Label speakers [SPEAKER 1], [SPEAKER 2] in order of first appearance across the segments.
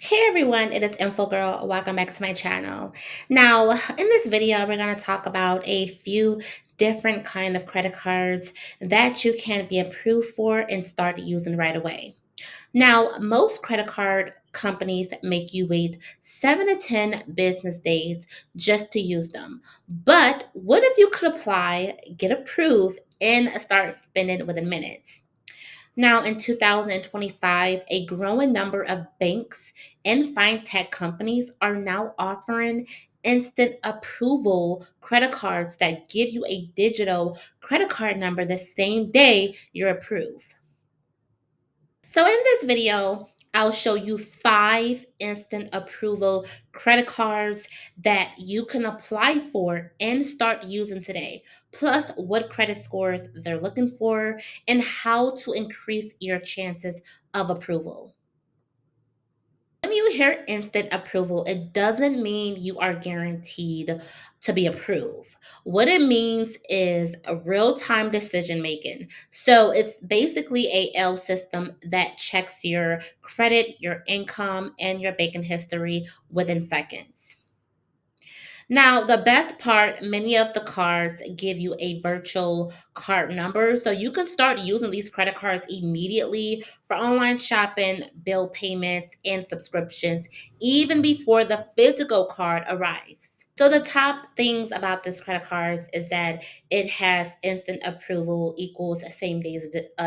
[SPEAKER 1] Hey everyone, it is Info Girl. Welcome back to my channel. Now, in this video, we're going to talk about a few different kind of credit cards that you can be approved for and start using right away. Now, most credit card companies make you wait 7 to 10 business days just to use them. But what if you could apply, get approved, and start spending within minutes? Now, in 2025, a growing number of banks and fintech companies are now offering instant approval credit cards that give you a digital credit card number the same day you're approved. So, in this video, I'll show you 5 instant approval credit cards that you can apply for and start using today, plus what credit scores they're looking for and how to increase your chances of approval. When you hear instant approval, it doesn't mean you are guaranteed to be approved. What it means is a real-time decision making. So it's basically a L system that checks your credit, your income, and your banking history within seconds. Now, the best part, many of the cards give you a virtual card number. So you can start using these credit cards immediately for online shopping, bill payments, and subscriptions, even before the physical card arrives. So the top things about this credit cards is that it has instant approval equals same day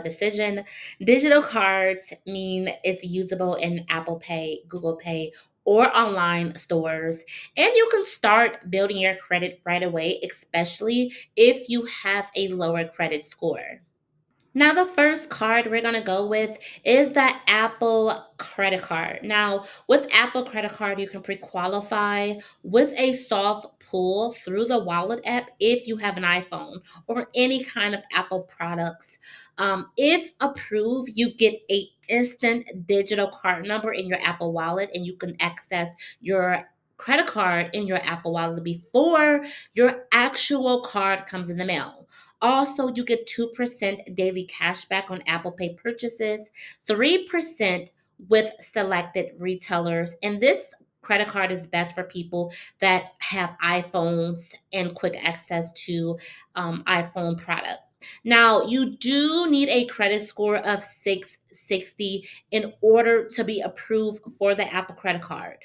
[SPEAKER 1] decision. Digital cards mean it's usable in Apple Pay, Google Pay, or online stores. And you can start building your credit right away, especially if you have a lower credit score. Now, the first card we're going to go with is the Apple credit card. Now, with Apple credit card, you can pre-qualify with a soft pull through the wallet app if you have an iPhone or any kind of Apple products. If approved, you get a instant digital card number in your Apple wallet, and you can access your credit card in your Apple wallet before your actual card comes in the mail. Also, you get 2% daily cash back on Apple Pay purchases, 3% with selected retailers. And this credit card is best for people that have iPhones and quick access to iPhone product. Now, you do need a credit score of 660 in order to be approved for the Apple credit card.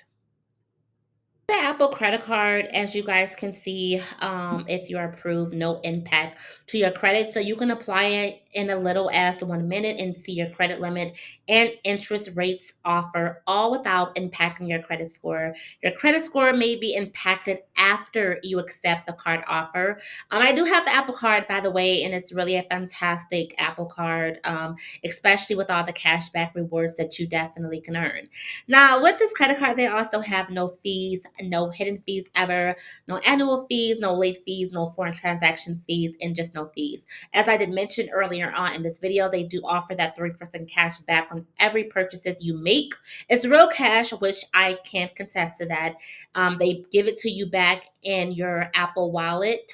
[SPEAKER 1] The Apple credit card, as you guys can see, if you're approved, no impact to your credit. So you can apply it in a little as 1 minute and see your credit limit and interest rates offer, all without impacting your credit score. Your credit score may be impacted after you accept the card offer. I do have the Apple card, by the way, and it's really a fantastic Apple card, especially with all the cashback rewards that you definitely can earn. Now, with this credit card, they also have no fees, no hidden fees ever, no annual fees, no late fees, no foreign transaction fees, and just no fees. As I did mention earlier on in this video, they do offer that 3% cash back on every purchases you make. It's real cash, which I can't contest to that. They give it to you back in your Apple wallet.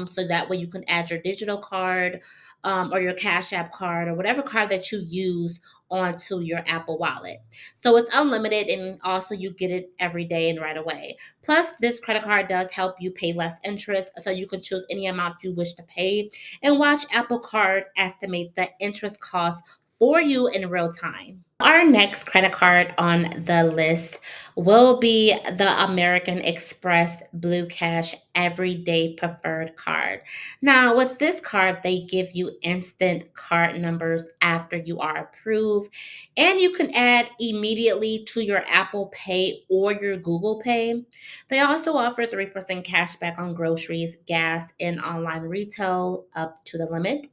[SPEAKER 1] So that way you can add your digital card or your Cash App card or whatever card that you use onto your Apple wallet. So it's unlimited, and also you get it every day and right away. Plus, this credit card does help you pay less interest, so you can choose any amount you wish to pay and watch Apple Card estimate the interest cost for you in real time. Our next credit card on the list will be the American Express Blue Cash Everyday Preferred Card. Now, with this card, they give you instant card numbers after you are approved, and you can add immediately to your Apple Pay or your Google Pay. They also offer 3% cash back on groceries, gas, and online retail up to the limit.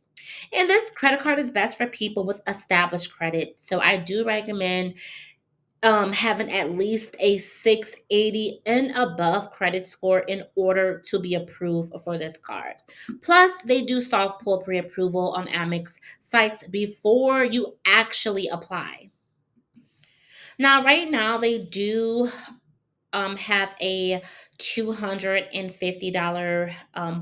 [SPEAKER 1] And this credit card is best for people with established credit. So I do recommend having at least a 680 and above credit score in order to be approved for this card. Plus, they do soft pull pre-approval on Amex sites before you actually apply. Now, right now, they do have a $250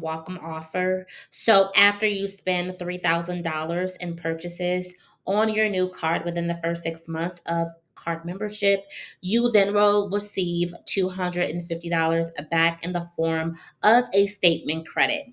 [SPEAKER 1] welcome offer. So after you spend $3,000 in purchases on your new card within the first 6 months of card membership, you then will receive $250 back in the form of a statement credit.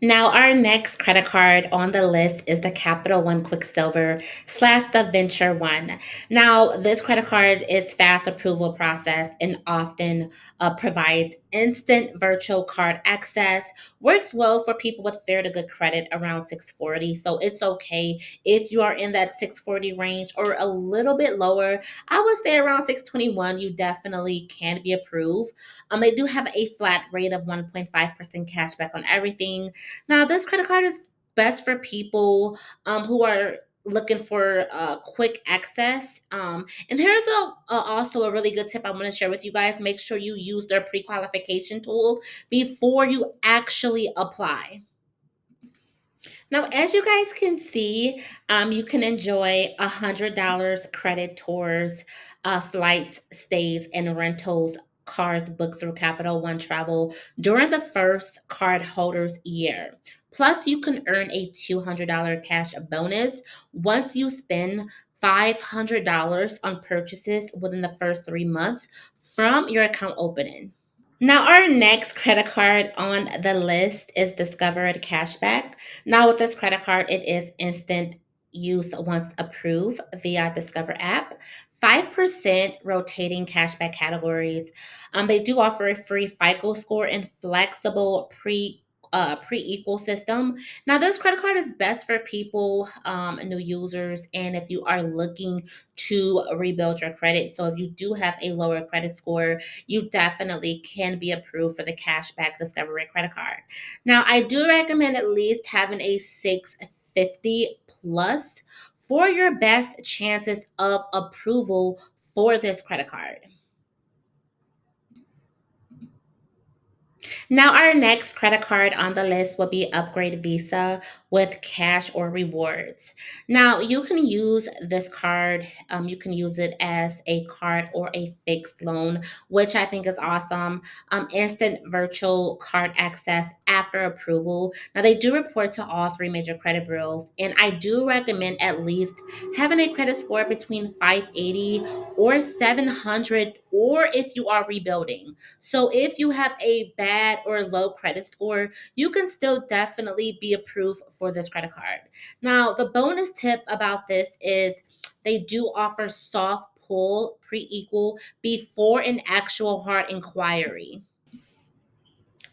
[SPEAKER 1] Now, our next credit card on the list is the Capital One Quicksilver slash the Venture One. Now, this credit card is fast approval process and often provides instant virtual card access. Works well for people with fair to good credit around 640. So it's okay if you are in that 640 range or a little bit lower. I would say around 621, you definitely can be approved. They do have a flat rate of 1.5% cash back on everything. Now, this credit card is best for people who are looking for quick access. And here's also a really good tip I want to share with you guys. Make sure you use their pre-qualification tool before you actually apply. Now, as you guys can see, you can enjoy $100 credit towards flights, stays, and rentals cars booked through Capital One Travel during the first cardholder's year. Plus, you can earn a $200 cash bonus once you spend $500 on purchases within the first 3 months from your account opening. Now, our next credit card on the list is Discovered Cashback. Now, with this credit card, it is instant use once approved via Discover app. 5% rotating cashback categories. They do offer a free FICO score and flexible pre-equal system. Now, this credit card is best for people, new users, and if you are looking to rebuild your credit. So, if you do have a lower credit score, you definitely can be approved for the cashback Discovery credit card. Now, I do recommend at least having a 650 plus for your best chances of approval for this credit card. Now, our next credit card on the list will be Upgrade Visa with cash or rewards. Now, you can use this card, you can use it as a card or a fixed loan, which I think is awesome. Instant virtual card access after approval. Now, they do report to all three major credit bureaus, and I do recommend at least having a credit score between 580 or 700, or if you are rebuilding. So if you have a bad or low credit score, you can still definitely be approved for this credit card. Now, the bonus tip about this is they do offer soft pull pre-equal before an actual hard inquiry.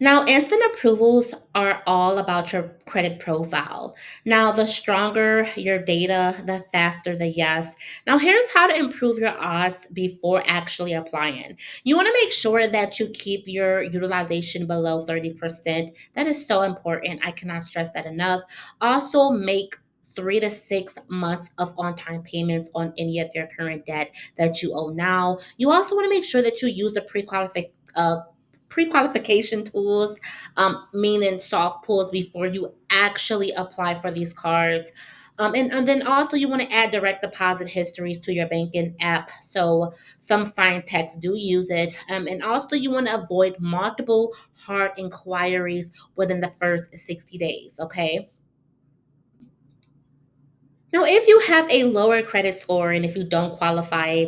[SPEAKER 1] Now, instant approvals are all about your credit profile. Now, the stronger your data, the faster the yes. Now, here's how to improve your odds before actually applying. You want to make sure that you keep your utilization below 30%. That is so important. I cannot stress that enough. Also, make 3 to 6 months of on time payments on any of your current debt that you owe now. You also want to make sure that you use a pre-qualification tools, meaning soft pulls before you actually apply for these cards. And then also you want to add direct deposit histories to your banking app. So some fintechs do use it. And also you want to avoid multiple hard inquiries within the first 60 days. Okay. Now, if you have a lower credit score and if you don't qualify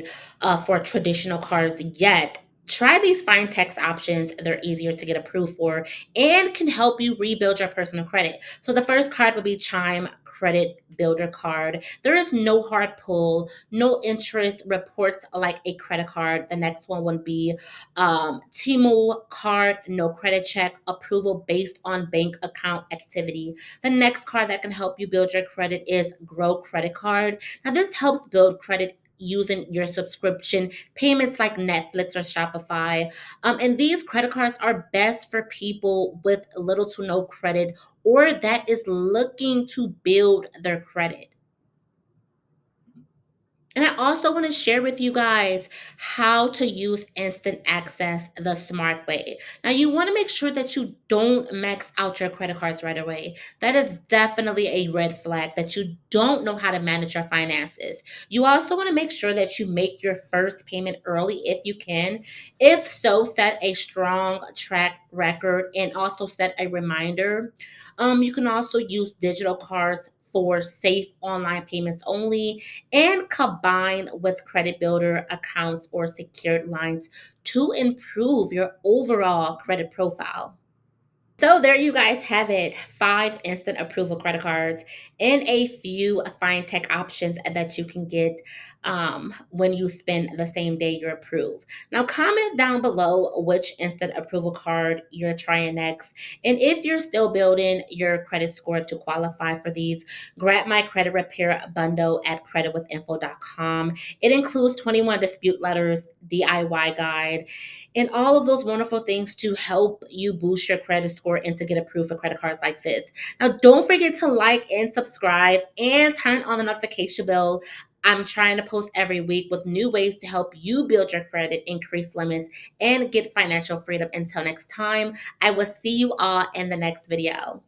[SPEAKER 1] for traditional cards yet, try these fintech options. They're easier to get approved for and can help you rebuild your personal credit. So the first card would be Chime Credit Builder Card. There is no hard pull, no interest reports like a credit card. The next one would be Timo Card, no credit check, approval based on bank account activity. The next card that can help you build your credit is Grow Credit Card. Now, this helps build credit using your subscription payments like Netflix or Shopify. And these credit cards are best for people with little to no credit or that is looking to build their credit. And I also want to share with you guys how to use instant access the smart way. Now, you want to make sure that you don't max out your credit cards right away. That is definitely a red flag that you don't know how to manage your finances. You also want to make sure that you make your first payment early if you can. If so, set a strong track record and also set a reminder. You can also use digital cards for safe online payments only, and combine with credit builder accounts or secured lines to improve your overall credit profile. So there you guys have it. 5 instant approval credit cards and a few fintech options that you can get when you spend the same day you're approved. Now comment down below which instant approval card you're trying next. And if you're still building your credit score to qualify for these, grab my credit repair bundle at creditwithinfo.com. It includes 21 dispute letters, DIY guide, and all of those wonderful things to help you boost your credit score and to get approved for credit cards like this. Now, don't forget to like and subscribe and turn on the notification bell. I'm trying to post every week with new ways to help you build your credit, increase limits, and get financial freedom. Until next time, I will see you all in the next video.